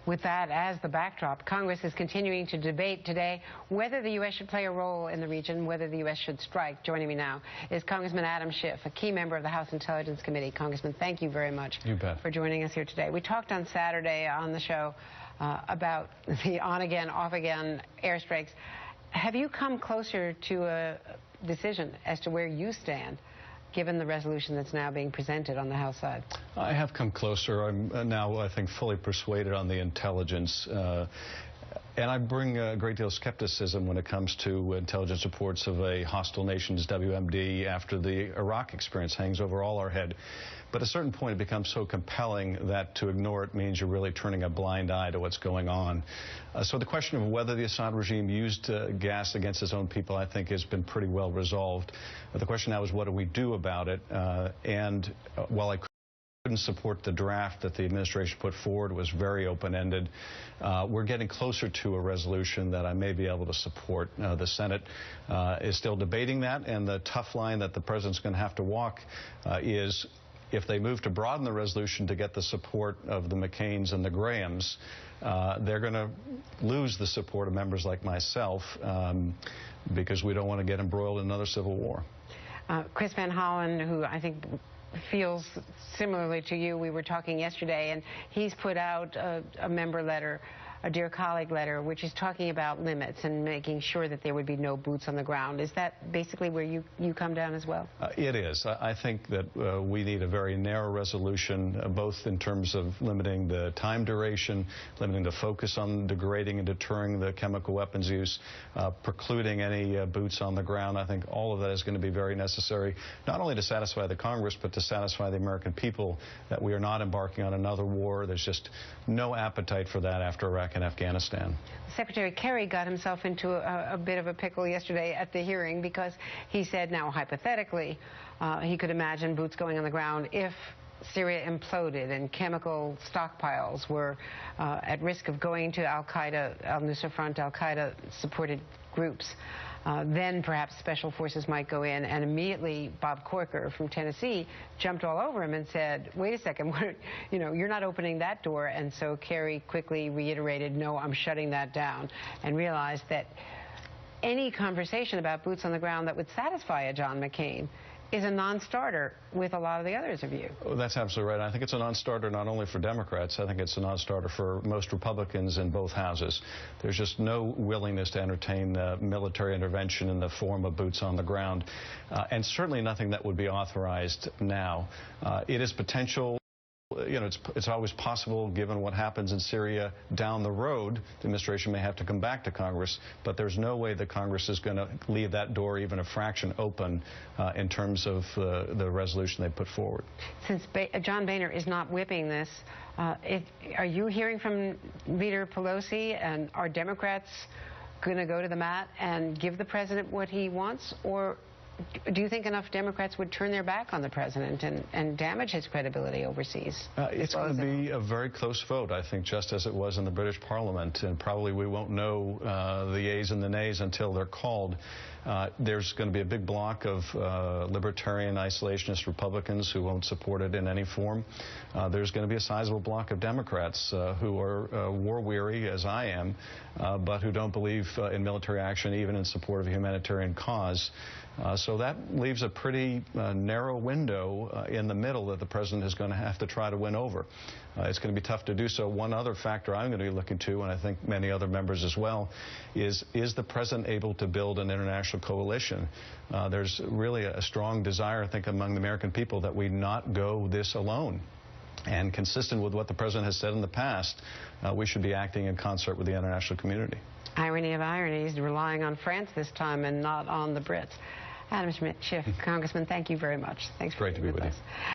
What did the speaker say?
With that as the backdrop, Congress is continuing to debate today whether the U.S. should play a role in the region, whether the U.S. should strike. Joining me now is Congressman Adam Schiff, a key member of the House Intelligence Committee. Congressman, thank you very much for joining us here today. We talked on Saturday on the show about the on-again, off-again airstrikes. Have you come closer to a decision as to where you stand, given the resolution that's now being presented on the House side? I have come closer. I'm now, I think, fully persuaded on the intelligence. And I bring a great deal of skepticism when it comes to intelligence reports of a hostile nation's WMD after the Iraq experience hangs over all our head. But at a certain point, it becomes so compelling that to ignore it means you're really turning a blind eye to what's going on. So the question of whether the Assad regime used gas against its own people, I think, has been pretty well resolved. The question now is, what do we do about it? And while I couldn't support the draft that the administration put forward, it was very open-ended. We're getting closer to a resolution that I may be able to support. The Senate is still debating that, and the tough line that the president's going to have to walk is, if they move to broaden the resolution to get the support of the McCains and the Grahams, they're going to lose the support of members like myself, because we don't want to get embroiled in another civil war. Chris Van Hollen, who I think feels similarly to you, we were talking yesterday, and he's put out a member letter, a Dear Colleague letter, which is talking about limits and making sure that there would be no boots on the ground. Is that basically where you come down as well? It is. I think that we need a very narrow resolution, both in terms of limiting the time duration, limiting the focus on degrading and deterring the chemical weapons use, precluding any boots on the ground. I think all of that is going to be very necessary, not only to satisfy the Congress, but to satisfy the American people that we are not embarking on another war. There's just no appetite for that after Iraq and Afghanistan. Secretary Kerry got himself into a bit of a pickle yesterday at the hearing, because he said, now hypothetically, he could imagine boots going on the ground if Syria imploded and chemical stockpiles were at risk of going to al-Qaeda, al-Nusra Front, al-Qaeda supported groups. Then perhaps special forces might go in, and immediately Bob Corker from Tennessee jumped all over him and said, wait a second, you're not opening that door. And so Kerry quickly reiterated, no, I'm shutting that down, and realized that any conversation about boots on the ground that would satisfy a John McCain is a non-starter with a lot of the others of you. That's absolutely right. I think it's a non-starter not only for Democrats. I think it's a non-starter for most Republicans in both houses. There's just no willingness to entertain military intervention in the form of boots on the ground, and certainly nothing that would be authorized now. It is potential. It's always possible, given what happens in Syria down the road, the administration may have to come back to Congress, but there's no way that Congress is going to leave that door even a fraction open in terms of the resolution they put forward. Since John Boehner is not whipping this, are you hearing from Leader Pelosi, and are Democrats going to go to the mat and give the president what he wants, or do you think enough Democrats would turn their back on the president and damage his credibility overseas? It's going to be a very close vote, I think, just as it was in the British Parliament, and probably we won't know the yeas and the nays until they're called. There's going to be a big block of libertarian isolationist Republicans who won't support it in any form. There's going to be a sizable block of Democrats who are war-weary, as I am, but who don't believe in military action, even in support of a humanitarian cause. So that leaves a pretty narrow window in the middle that the president is going to have to try to win over. It's going to be tough to do so. One other factor I'm going to be looking to, and I think many other members as well, is the president able to build an international coalition? There's really a strong desire, I think, among the American people that we not go this alone. And consistent with what the president has said in the past, we should be acting in concert with the international community. Irony of ironies, relying on France this time and not on the Brits. Adam Schiff, Congressman, thank you very much. Thanks for being with us.